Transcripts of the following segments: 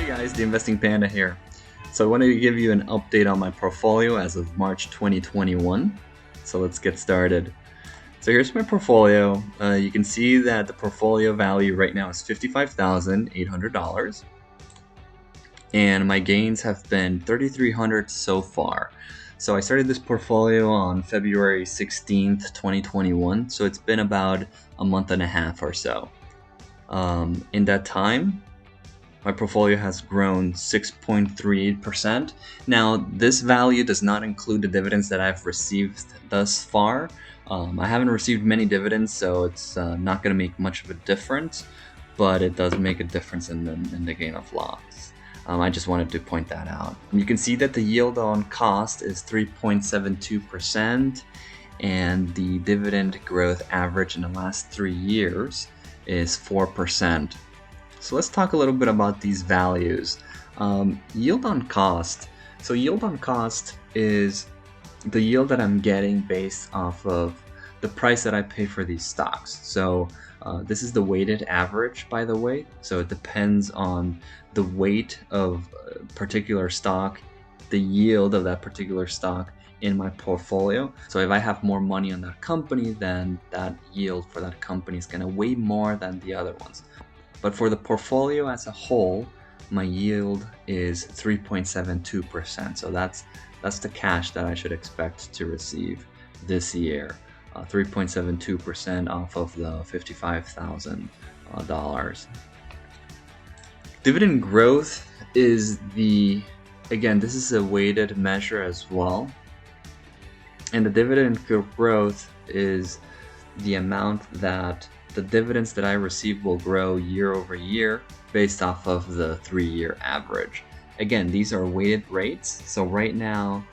Hey guys, the Investing Panda here. So I wanted to give you an update on my portfolio as of March 2021. So let's get started. So here's my portfolio. You can see that the portfolio value right now is $55,800. And my gains have been $3,300 so far. So I started this portfolio on February 16th, 2021. So it's been about a month and a half or so. In that time, my portfolio has grown 6.38%. Now, this value does not include the dividends that I've received thus far. I haven't received many dividends, so it's not going to make much of a difference, but it does make a difference in the gain of loss. I just wanted to point that out. You can see that the yield on cost is 3.72%, and the dividend growth average in the last 3 years is 4%. So let's talk a little bit about these values. Yield on cost. So yield on cost is the yield that I'm getting based off of the price that I pay for these stocks. So this is the weighted average, by the way. So it depends on the weight of a particular stock, the yield of that particular stock in my portfolio. So if I have more money on that company, then that yield for that company is going to weigh more than the other ones. But for the portfolio as a whole, my yield is 3.72%. So that's the cash that I should expect to receive this year. 3.72% off of the $55,000. Dividend growth is again, this is a weighted measure as well. And the dividend growth is the amount that the dividends that I receive will grow year over year based off of the 3-year average. Again, these are weighted rates. So right now,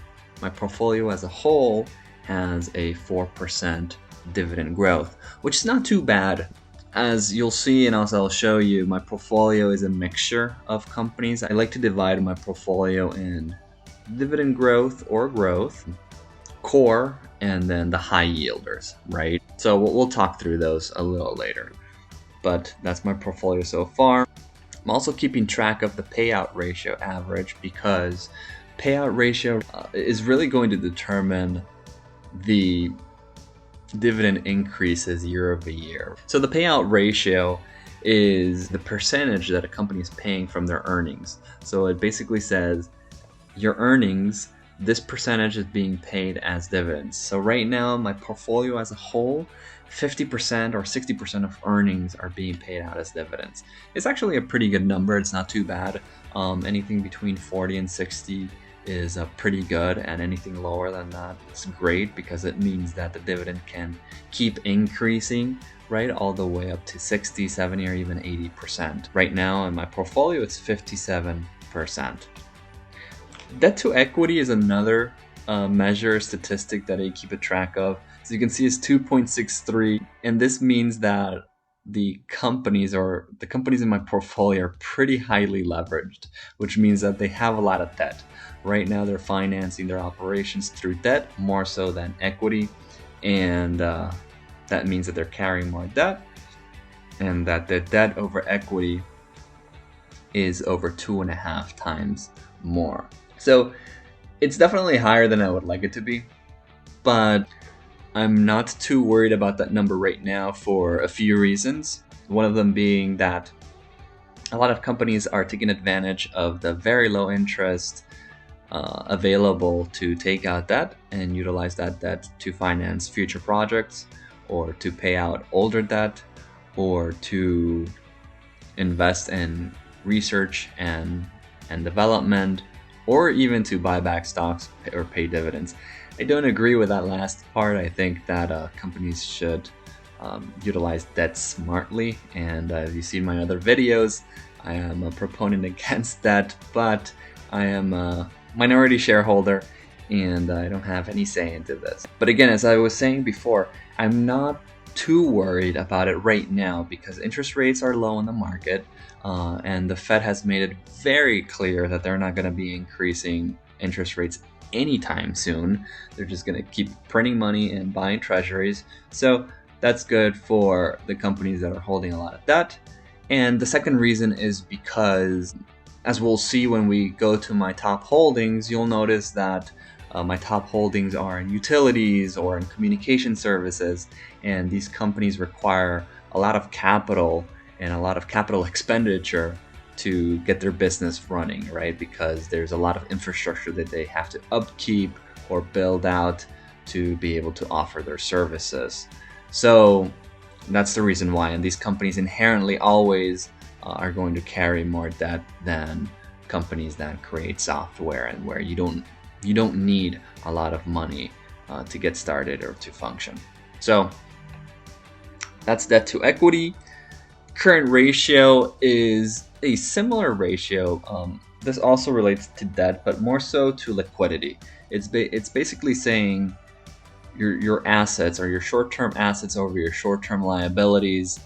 my portfolio as a whole has a 4% dividend growth, which is not too bad. As you'll see, and also I'll show you, my portfolio is a mixture of companies. I like to divide my portfolio in dividend growth or growth, core, and then the high yielders, right? So we'll talk through those a little later. But that's my portfolio so far. I'm also keeping track of the payout ratio average because payout ratio is really going to determine the dividend increases year over year. So the payout ratio is the percentage that a company is paying from their earnings. So it basically says your earnings, this percentage is being paid as dividends. So right now, my portfolio as a whole, 50% or 60% of earnings are being paid out as dividends. It's actually a pretty good number. It's not too bad. Anything between 40 and 60 is pretty good, and anything lower than that is great because it means that the dividend can keep increasing, right, all the way up to 60, 70, or even 80%. Right now in my portfolio, it's 57%. Debt to equity is another measure statistic that I keep a track of. So you can see it's 2.63, and this means that the companies in my portfolio are pretty highly leveraged, which means that they have a lot of debt. Right now they're financing their operations through debt more so than equity, and that means that they're carrying more debt, and that the debt over equity is over 2.5 times more. So it's definitely higher than I would like it to be, but I'm not too worried about that number right now for a few reasons. One of them being that a lot of companies are taking advantage of the very low interest available to take out debt and utilize that debt to finance future projects, or to pay out older debt, or to invest in research and development, or even to buy back stocks or pay dividends. I don't agree with that last part. I think that companies should utilize debt smartly, and if you see my other videos, I am a proponent against that, but I am a minority shareholder and I don't have any say into this. But again, as I was saying before, I'm not too worried about it right now because interest rates are low in the market, and the Fed has made it very clear that they're not going to be increasing interest rates anytime soon. They're just going to keep printing money and buying treasuries. So that's good for the companies that are holding a lot of debt. And the second reason is because As we'll see when we go to my top holdings, you'll notice that my top holdings are in utilities or in communication services, and these companies require a lot of capital and a lot of capital expenditure to get their business running, right? Because there's a lot of infrastructure that they have to upkeep or build out to be able to offer their services. So that's the reason why. And these companies inherently always are going to carry more debt than companies that create software, and where you don't need a lot of money to get started or to function. So that's debt to equity. Current ratio is a similar ratio. This also relates to debt, but more so to liquidity. It's basically saying your assets, or your short-term assets over your short-term liabilities.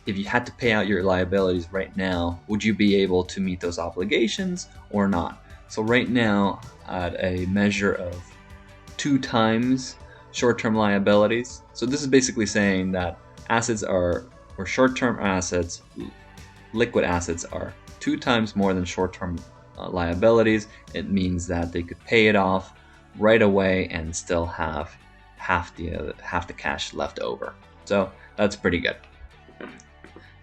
If you had to pay out your liabilities right now, would you be able to meet those obligations or not? So right now, at a measure of 2 times short-term liabilities. So this is basically saying that short-term assets, liquid assets, are 2 times more than short-term liabilities. It means that they could pay it off right away and still have half the cash left over. So that's pretty good.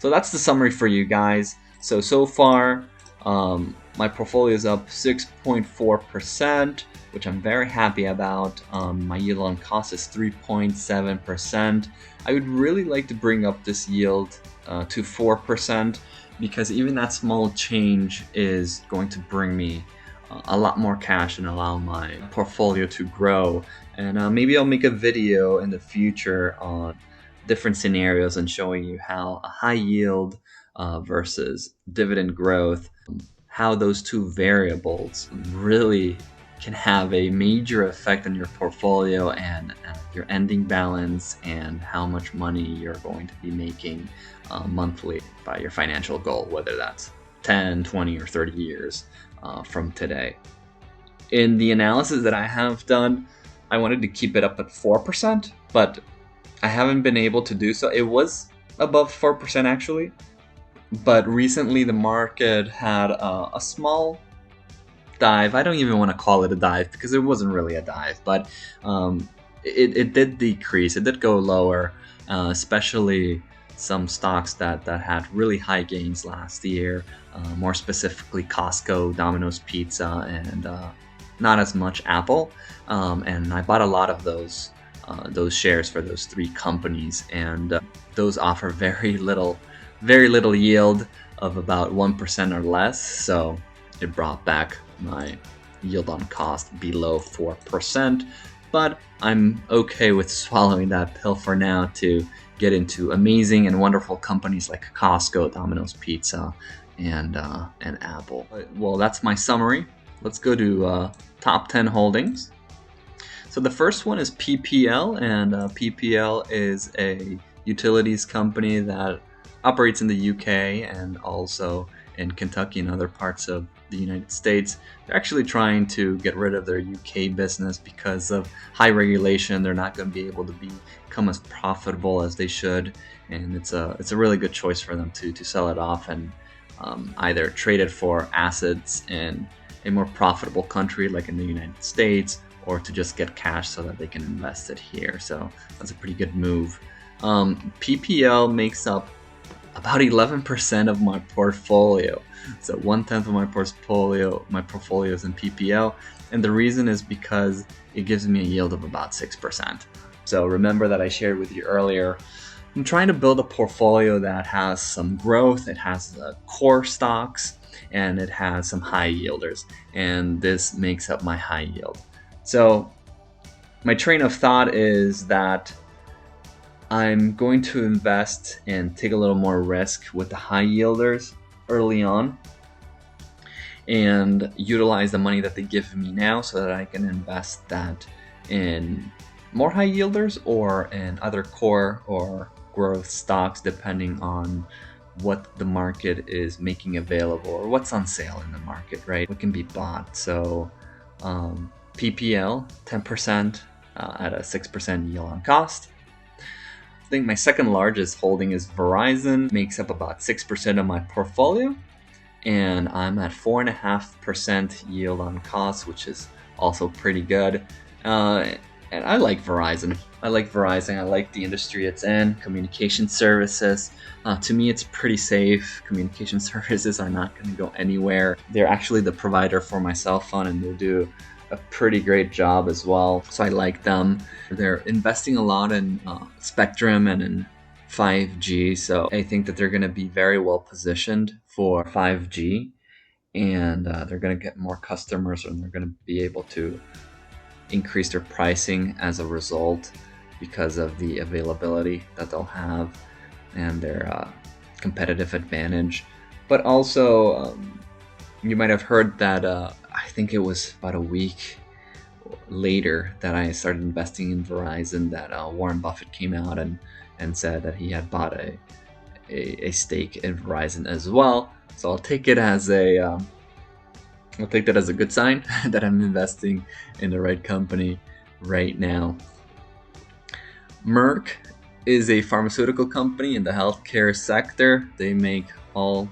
So that's the summary for you guys. So far, my portfolio is up 6.4%, which I'm very happy about. My yield on cost is 3.7%. I would really like to bring up this yield to 4%, because even that small change is going to bring me a lot more cash and allow my portfolio to grow. And maybe I'll make a video in the future on different scenarios and showing you how a high yield versus dividend growth, how those two variables really can have a major effect on your portfolio and your ending balance, and how much money you're going to be making monthly by your financial goal, whether that's 10, 20, or 30 years from today. In the analysis that I have done, I wanted to keep it up at 4%, but I haven't been able to do so. It was above 4% actually, but recently the market had a small dive. I don't even want to call it a dive, because it wasn't really a dive, but it did decrease. It did go lower, especially some stocks that had really high gains last year, more specifically Costco, Domino's Pizza, and not as much Apple. And I bought a lot of those shares for those 3 companies, and those offer very little yield of about 1% or less. So it brought back my yield on cost below 4%. But I'm okay with swallowing that pill for now to get into amazing and wonderful companies like Costco, Domino's Pizza, and Apple. Well, that's my summary. Let's go to top 10 holdings. So the first one is PPL, and PPL is a utilities company that operates in the UK and also in Kentucky and other parts of the United States. They're actually trying to get rid of their UK business because of high regulation. They're not going to be able to become as profitable as they should, and it's a really good choice for them to sell it off and either trade it for assets in a more profitable country like in the United States, or to just get cash so that they can invest it here. So that's a pretty good move. PPL makes up about 11% of my portfolio. So 1/10 of my portfolio is in PPL, and the reason is because it gives me a yield of about 6%. So remember that I shared with you earlier, I'm trying to build a portfolio that has some growth, it has core stocks, and it has some high yielders, and this makes up my high yield. So my train of thought is that I'm going to invest and take a little more risk with the high yielders early on, and utilize the money that they give me now so that I can invest that in more high yielders or in other core or growth stocks, depending on what the market is making available or what's on sale in the market, right? What can be bought. So PPL, 10% at a 6% yield on cost. I think my second largest holding is Verizon, makes up about 6% of my portfolio. and I'm at 4.5% yield on cost, which is also pretty good. And I like Verizon. I like the industry it's in, communication services. To me, it's pretty safe. Communication services are not going to go anywhere. They're actually the provider for my cell phone, and they do a pretty great job as well. So I like them. They're investing a lot in spectrum and in 5G. So I think that they're going to be very well positioned for 5G, and they're going to get more customers, and they're going to be able to increase their pricing as a result because of the availability that they'll have and their competitive advantage. But also, you might have heard that I think it was about a week later that I started investing in Verizon that Warren Buffett came out and said that he had bought a stake in Verizon as well. So I'll take it as I'll take that as a good sign that I'm investing in the right company right now. Merck is a pharmaceutical company in the healthcare sector. They make all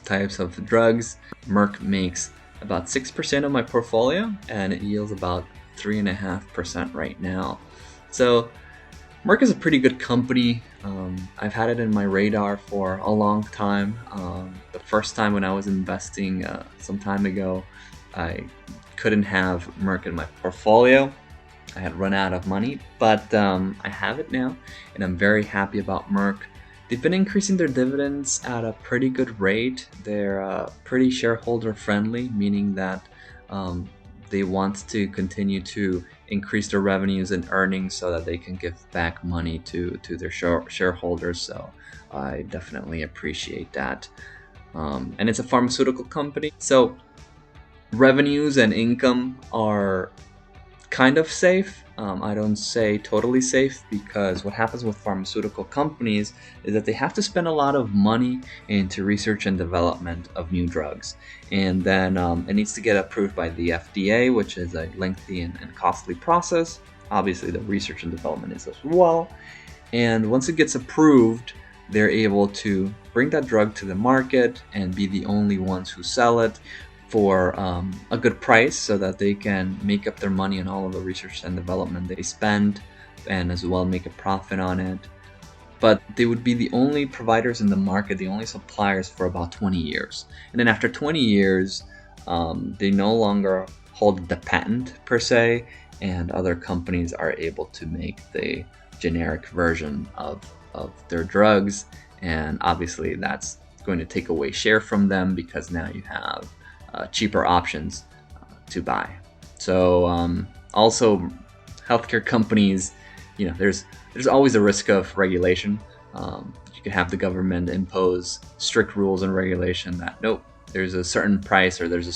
types of drugs. Merck makes about 6% of my portfolio, and it yields about 3.5% right now. So Merck is a pretty good company. I've had it in my radar for a long time. The first time when I was investing some time ago, I couldn't have Merck in my portfolio. I had run out of money, but I have it now, and I'm very happy about Merck. They've been increasing their dividends at a pretty good rate. They're pretty shareholder friendly, meaning that they want to continue to increase their revenues and earnings so that they can give back money to their shareholders. So I definitely appreciate that. And it's a pharmaceutical company, so revenues and income are kind of safe. I don't say totally safe, because what happens with pharmaceutical companies is that they have to spend a lot of money into research and development of new drugs. And then it needs to get approved by the FDA, which is a lengthy and costly process. Obviously, the research and development is as well. And once it gets approved, they're able to bring that drug to the market and be the only ones who sell it for a good price, so that they can make up their money on all of the research and development they spend, and as well make a profit on it. But they would be the only providers in the market, the only suppliers, for about 20 years. And then after 20 years, they no longer hold the patent per se, and other companies are able to make the generic version of their drugs. And obviously that's going to take away share from them, because now you have cheaper options to buy. So also healthcare companies, there's always a risk of regulation. You could have the government impose strict rules and regulation that nope, there's a certain price, or there's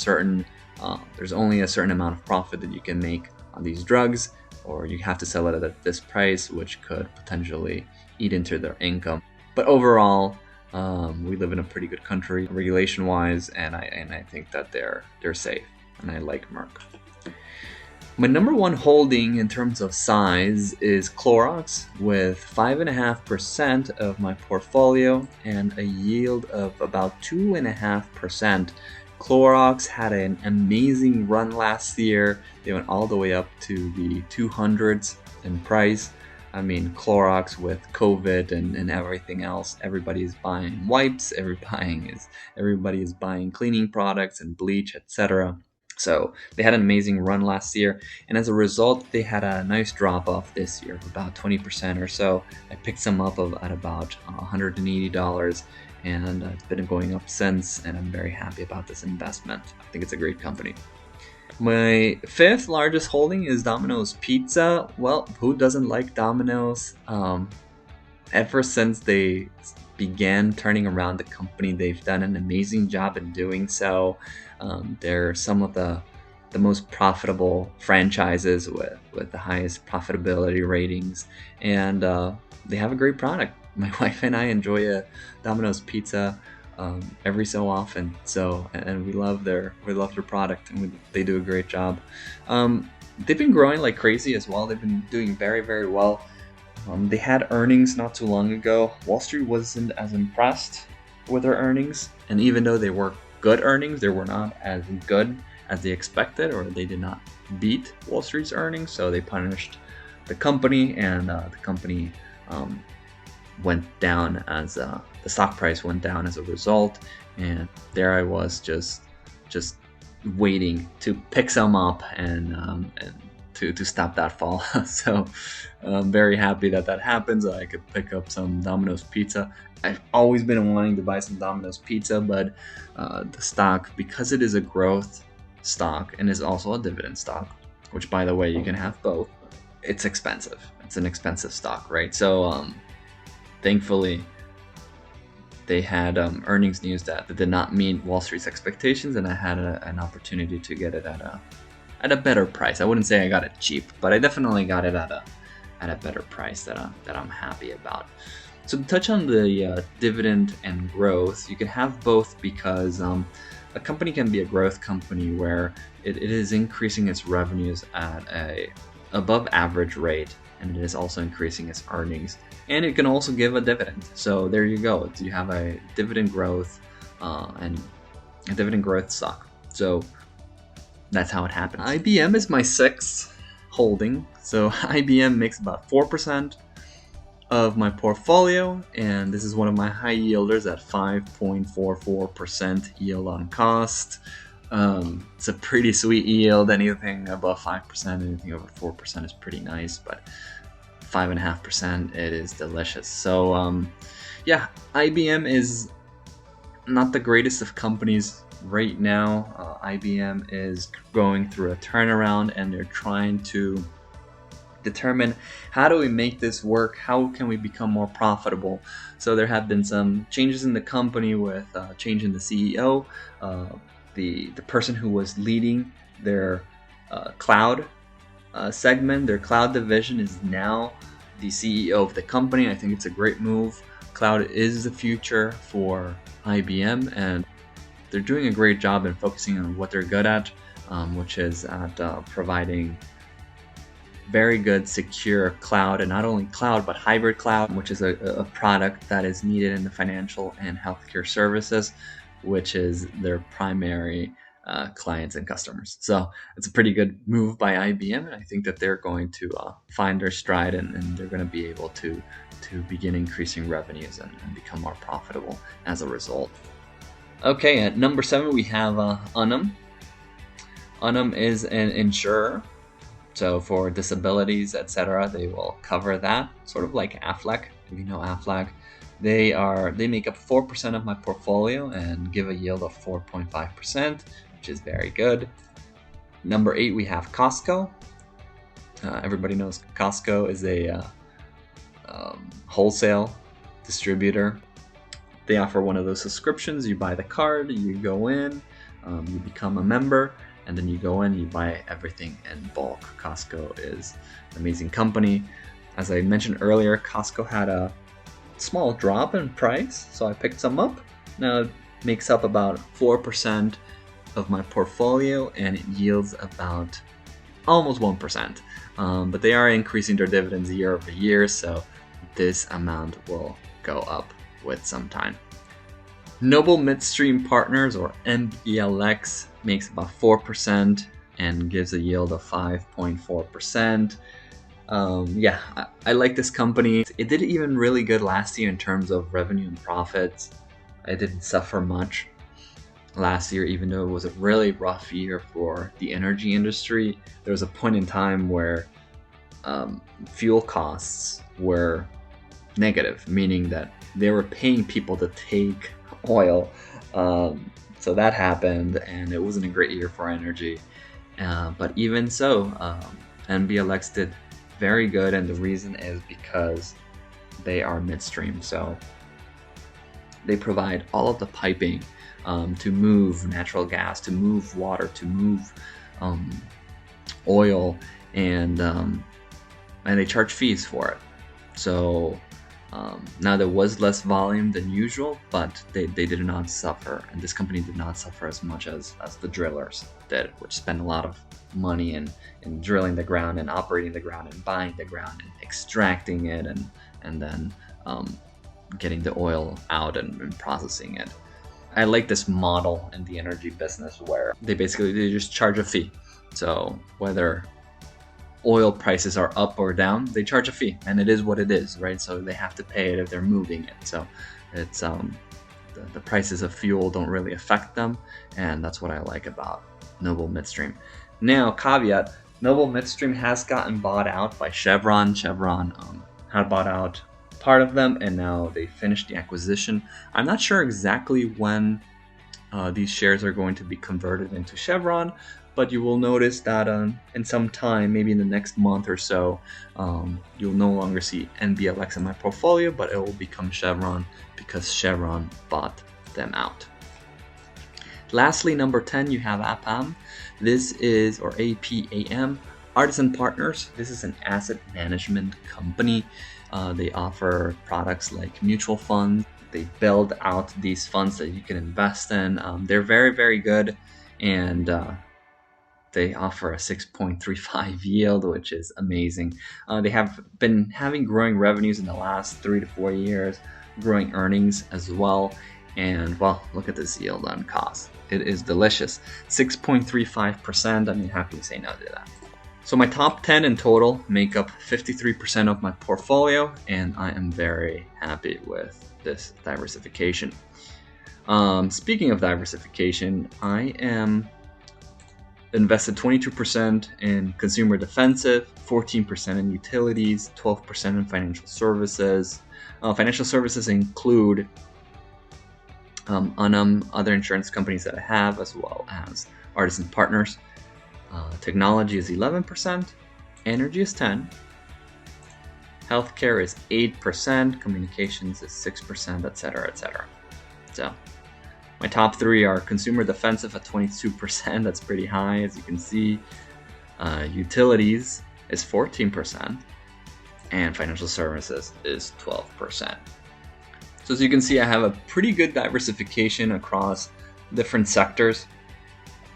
only a certain amount of profit that you can make on these drugs, or you have to sell it at this price, which could potentially eat into their income. But overall, we live in a pretty good country regulation-wise, and I think that they're safe, and I like Merck. My number one holding in terms of size is Clorox, with 5.5% of my portfolio and a yield of about 2.5%. Clorox had an amazing run last year. They went all the way up to the 200s in price. I mean, Clorox, with COVID and everything else, everybody is buying wipes, everybody is buying cleaning products and bleach, etc. So they had an amazing run last year, and as a result, they had a nice drop off this year of about 20% or so. I picked some up at about $180, and it's been going up since, and I'm very happy about this investment. I think it's a great company. My fifth largest holding is Domino's Pizza. Well, who doesn't like Domino's? Ever since they began turning around the company, they've done an amazing job in doing so. They're some of the most profitable franchises with the highest profitability ratings, and they have a great product. My wife and I enjoy a Domino's Pizza every so often, and we love their product, and they do a great job. They've been growing like crazy as well. They've been doing very, very well. They had earnings not too long ago. Wall Street wasn't as impressed with their earnings, and even though they were good earnings. They were not as good as they expected, or they did not beat Wall Street's earnings, so they punished the company, and the company went down as the stock price went down as a result. And there I was, just waiting to pick some up and to stop that fall. So I'm very happy that happens. I could pick up some Domino's pizza. I've always been wanting to buy some Domino's pizza, but the stock, because it is a growth stock and is also a dividend stock, which, by the way, you can have both, it's expensive. It's an expensive stock, right? So thankfully they had earnings news that did not meet Wall Street's expectations, and I had an opportunity to get it at a better price. I wouldn't say I got it cheap, but I definitely got it at a better price that I'm happy about. So to touch on the dividend and growth, you can have both, because a company can be a growth company where it is increasing its revenues at a above average rate, and it is also increasing its earnings, and it can also give a dividend. So there you go. You have a dividend growth and a dividend growth stock. So that's how it happens. IBM is my sixth holding. So IBM makes about 4% of my portfolio, and this is one of my high yielders at 5.44% yield on cost. It's a pretty sweet yield. Anything above 5%, anything over 4% is pretty nice, but 5.5%, it is delicious. So yeah, IBM is not the greatest of companies right now. IBM is going through a turnaround, and they're trying to determine, how do we make this work? How can we become more profitable? So there have been some changes in the company with change in the CEO. The person who was leading their cloud segment, their cloud division, is now the CEO of the company. I think it's a great move. Cloud is the future for IBM, and they're doing a great job in focusing on what they're good at, which is at providing very good, secure cloud, and not only cloud, but hybrid cloud, which is a product that is needed in the financial and healthcare services, which is their primary clients and customers. So it's a pretty good move by IBM, and I think that they're going to find their stride, and they're going to be able to begin increasing revenues and become more profitable as a result. Okay, at number 7 we have Unum. Unum is an insurer. So for disabilities, etc., they will cover that, sort of like Aflac. If you know Aflac, they make up 4% of my portfolio and give a yield of 4.5%, which is very good. Number 8, we have Costco. Everybody knows Costco is a wholesale distributor. They offer one of those subscriptions. You buy the card, you go in, you become a member, and then you go in, you buy everything in bulk. Costco is an amazing company. As I mentioned earlier, Costco had a small drop in price, so I picked some up. Now it makes up about 4% of my portfolio, and it yields about almost 1%. But they are increasing their dividends year over year, so this amount will go up with some time. Noble Midstream Partners, or NBLX, makes about 4% and gives a yield of 5.4%. Yeah, I like this company. It did even really good last year in terms of revenue and profits. It didn't suffer much last year, even though it was a really rough year for the energy industry. There was a point in time where fuel costs were negative, meaning that they were paying people to take oil. So that happened, and it wasn't a great year for energy. But even so, NBLX did very good, and the reason is because they are midstream. So they provide all of the piping to move natural gas, to move water, to move oil, and they charge fees for it. So now there was less volume than usual, but they did not suffer, and this company did not suffer as much as the drillers did, which spent a lot of money in drilling the ground and operating the ground and buying the ground and extracting it and then getting the oil out and processing it. I like this model in the energy business where they just charge a fee. So whether oil prices are up or down, they charge a fee, and it is what it is, right? So they have to pay it if they're moving it. So it's the prices of fuel don't really affect them, and that's what I like about Noble Midstream. Now, caveat: Noble Midstream has gotten bought out by Chevron. Chevron had bought out part of them, and now they finished the acquisition. I'm not sure exactly when these shares are going to be converted into Chevron, but you will notice that in some time, maybe in the next month or so, you'll no longer see NBLX in my portfolio, but it will become Chevron because Chevron bought them out. Lastly, number 10, you have APAM. This is, or APAM, Artisan Partners. This is an asset management company. They offer products like mutual funds. They build out these funds that you can invest in. They're very, very good, and they offer a 6.35 yield, which is amazing. They have been having growing revenues in the last 3 to 4 years, growing earnings as well. And well, look at this yield on cost. It is delicious. 6.35%. I mean, how can you say no to that? So my top 10 in total make up 53% of my portfolio, and I am very happy with this diversification. Speaking of diversification, I am invested 22% in consumer defensive, 14% in utilities, 12% in financial services. Financial services include Unum, other insurance companies that I have, as well as Artisan Partners. Technology is 11%, energy is 10%, healthcare is 8%, communications is 6%, etc., etc. So my top 3 are consumer defensive at 22%. That's pretty high, as you can see. Utilities is 14%, and financial services is 12%. So as you can see, I have a pretty good diversification across different sectors,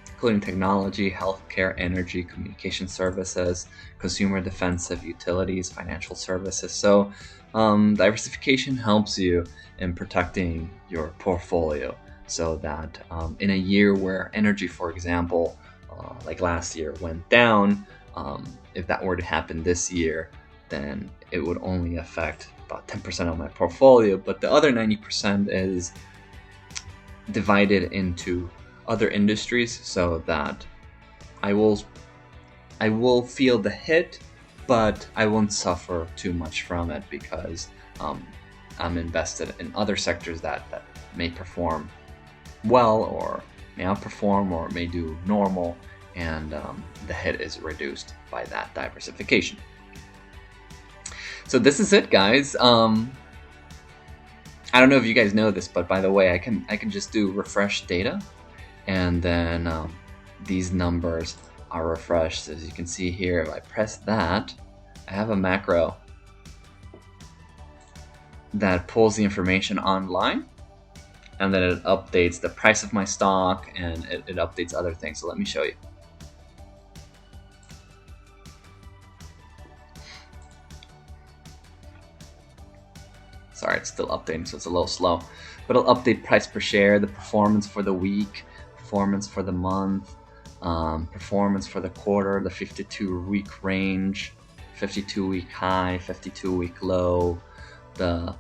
including technology, healthcare, energy, communication services, consumer defensive, utilities, financial services. So diversification helps you in protecting your portfolio, so that in a year where energy, for example, like last year, went down, if that were to happen this year, then it would only affect about 10% of my portfolio, but the other 90% is divided into other industries, so that I will feel the hit, but I won't suffer too much from it, because I'm invested in other sectors that may perform well, or may outperform, or may do normal, and the hit is reduced by that diversification. So this is it, guys. I don't know if you guys know this, but by the way, I can just do refresh data, and then these numbers are refreshed. As you can see here, if I press that, I have a macro that pulls the information online, and then it updates the price of my stock, and it updates other things. So let me show you. Sorry, it's still updating, so it's a little slow. But it'll update price per share, the performance for the week, performance for the month, performance for the quarter, the 52-week range, 52-week high, 52-week low, the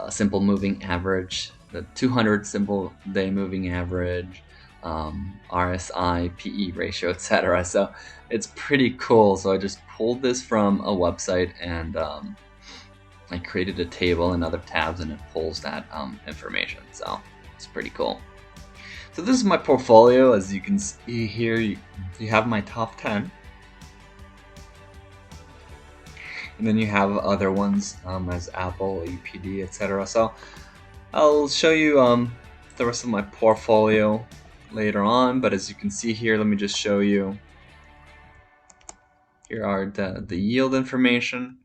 simple moving average, the 200 simple day moving average, RSI, PE ratio, etc. So it's pretty cool. So I just pulled this from a website, and I created a table and other tabs, and it pulls that information. So it's pretty cool. So this is my portfolio. As you can see here, you have my top 10. And then you have other ones as Apple, EPD, etc. So I'll show you the rest of my portfolio later on. But as you can see here, let me just show you. Here are the yield information.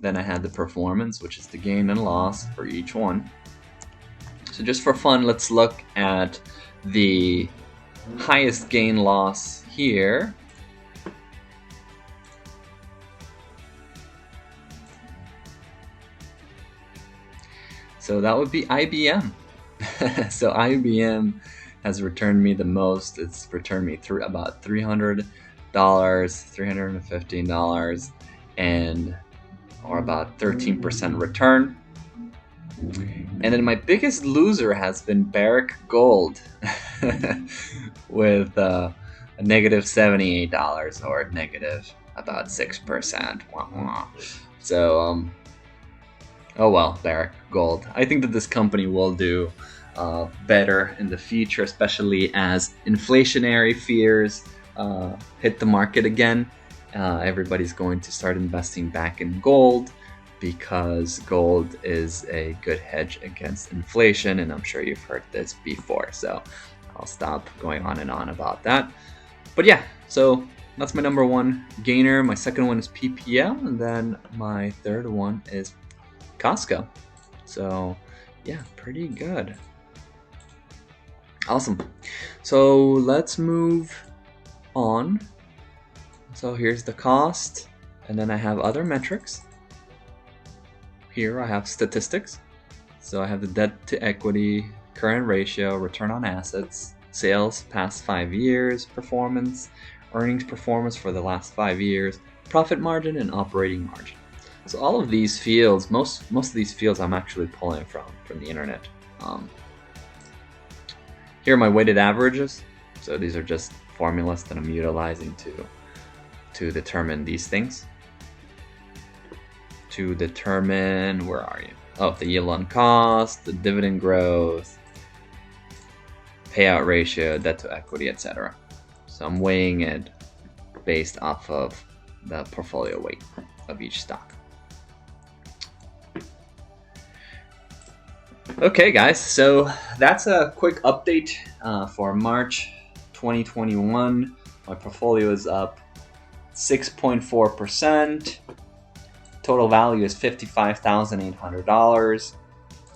Then I had the performance, which is the gain and loss for each one. So just for fun, let's look at the highest gain loss here. So that would be IBM. So IBM has returned me the most. It's returned me through about $300, $315, and or about 13% return. And then my biggest loser has been Barrick Gold with a negative $78 or negative about 6%. So, oh well, Barrick Gold. I think that this company will do better in the future, especially as inflationary fears hit the market again. Everybody's going to start investing back in gold because gold is a good hedge against inflation, and I'm sure you've heard this before, so I'll stop going on and on about that. But yeah, so that's my number one gainer. My second one is PPL, and then my third one is Costco. So yeah, pretty good. Awesome. So let's move on. So here's the cost, and then I have other metrics. Here I have statistics. So I have the debt to equity, current ratio, return on assets, sales past 5 years, performance, earnings performance for the last 5 years, profit margin, and operating margin. So all of these fields, most of these fields I'm actually pulling from the internet. Here are my weighted averages. So these are just formulas that I'm utilizing to determine these things. To determine, where are you? Oh, the yield on cost, the dividend growth, payout ratio, debt to equity, etc. So I'm weighing it based off of the portfolio weight of each stock. Okay, guys, so that's a quick update for March 2021. My portfolio is up 6.4%. Total value is $55,800.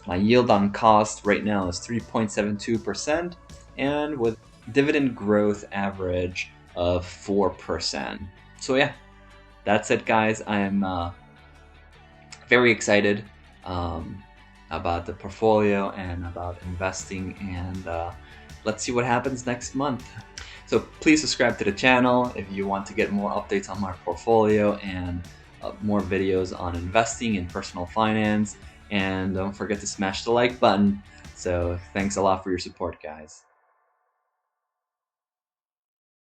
My yield on cost right now is 3.72%, and with dividend growth average of 4%. So yeah, that's it, guys. I am very excited about the portfolio and about investing, and let's see what happens next month. So please subscribe to the channel if you want to get more updates on my portfolio and more videos on investing and personal finance. And don't forget to smash the like button. So thanks a lot for your support, guys.